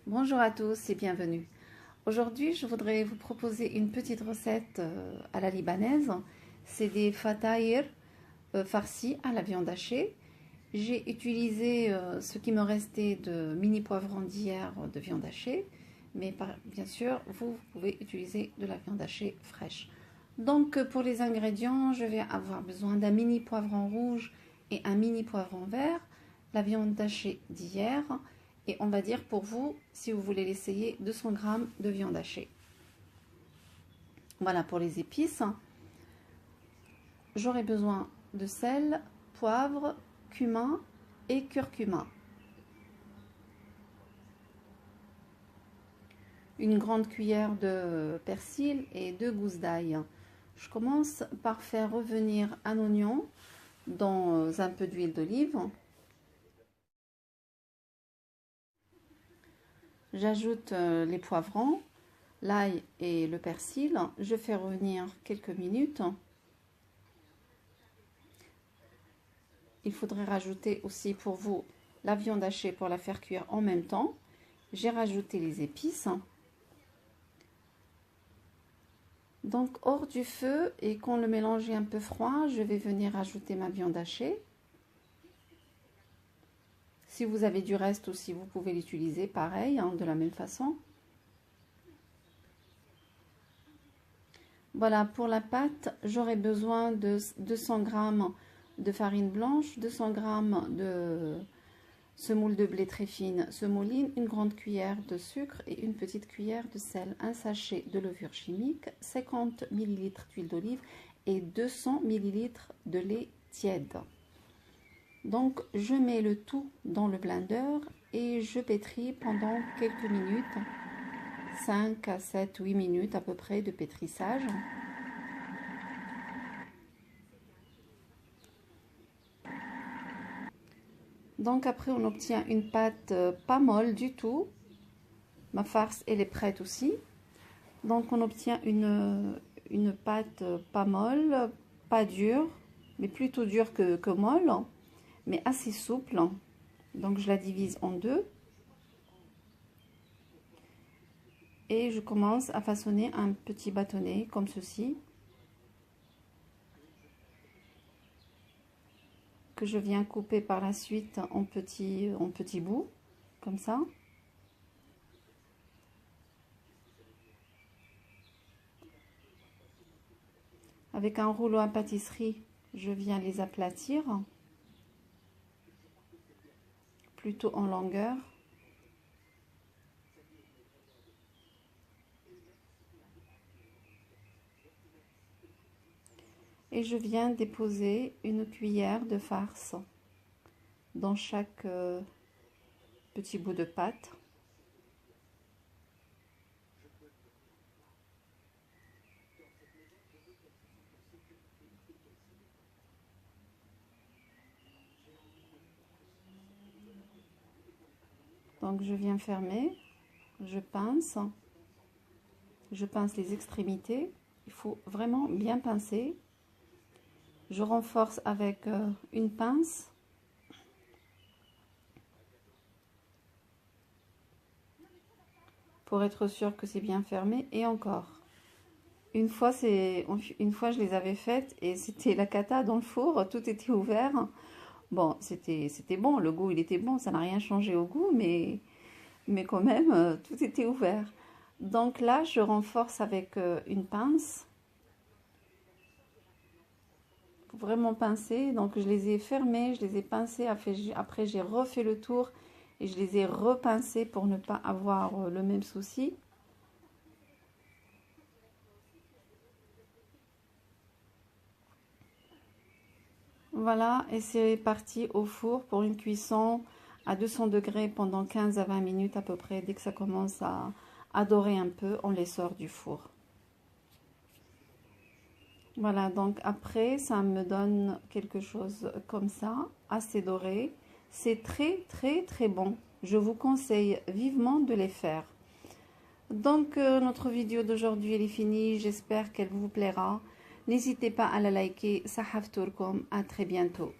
Bonjour à tous et bienvenue. Aujourd'hui, je voudrais vous proposer une petite recette à la libanaise. C'est des fataïr farcis à la viande hachée. J'ai utilisé ce qui me restait de mini poivrons d'hier de viande hachée, mais bien sûr, vous pouvez utiliser de la viande hachée fraîche. Donc, pour les ingrédients, je vais avoir besoin d'un mini poivron rouge et un mini poivron vert, la viande hachée d'hier, et on va dire pour vous, si vous voulez l'essayer, 200 g de viande hachée. Voilà pour les épices. J'aurai besoin de sel, poivre, cumin et curcuma. Une grande cuillère de persil et 2 gousses d'ail. Je commence par faire revenir un oignon dans un peu d'huile d'olive. J'ajoute les poivrons, l'ail et le persil. Je fais revenir quelques minutes. Il faudrait rajouter aussi pour vous la viande hachée pour la faire cuire en même temps. J'ai rajouté les épices. Donc hors du feu, et quand le mélange est un peu froid, je vais venir ajouter ma viande hachée. Si vous avez du reste aussi, vous pouvez l'utiliser pareil, de la même façon. Voilà, pour la pâte, j'aurai besoin de 200 g de farine blanche, 200 g de semoule de blé très fine, semouline, une grande cuillère de sucre et une petite cuillère de sel, un sachet de levure chimique, 50 ml d'huile d'olive et 200 ml de lait tiède. Donc, je mets le tout dans le blender et je pétris pendant quelques minutes, 5 à 7, 8 minutes à peu près de pétrissage. Donc après, on obtient une pâte pas molle du tout. Ma farce, elle est prête aussi. Donc on obtient une pâte pas molle, pas dure, mais plutôt dure que molle, mais assez souple. Donc je la divise en deux. Et je commence à façonner un petit bâtonnet comme ceci, que je viens couper par la suite en petits bouts, comme ça. Avec un rouleau à pâtisserie, je viens les aplatir, plutôt en longueur. Et je viens déposer une cuillère de farce dans chaque petit bout de pâte. Donc je viens fermer, je pince les extrémités. Il faut vraiment bien pincer. Je renforce avec une pince. Pour être sûr que c'est bien fermé. Et encore. Une fois je les avais faites et c'était la cata dans le four. Tout était ouvert. Bon, c'était bon. Le goût, il était bon. Ça n'a rien changé au goût. Mais quand même, tout était ouvert. Donc là, je renforce avec une pince. Vraiment pincer, donc je les ai fermés, je les ai pincés, après j'ai refait le tour et je les ai repincés pour ne pas avoir le même souci. Voilà, et c'est parti au four pour une cuisson à 200 degrés pendant 15 à 20 minutes à peu près. Dès que ça commence à dorer un peu, on les sort du four. Voilà, donc après, ça me donne quelque chose comme ça, assez doré. C'est très, très, très bon. Je vous conseille vivement de les faire. Donc, notre vidéo d'aujourd'hui, elle est finie. J'espère qu'elle vous plaira. N'hésitez pas à la liker. Sahaf Tourkom. À très bientôt.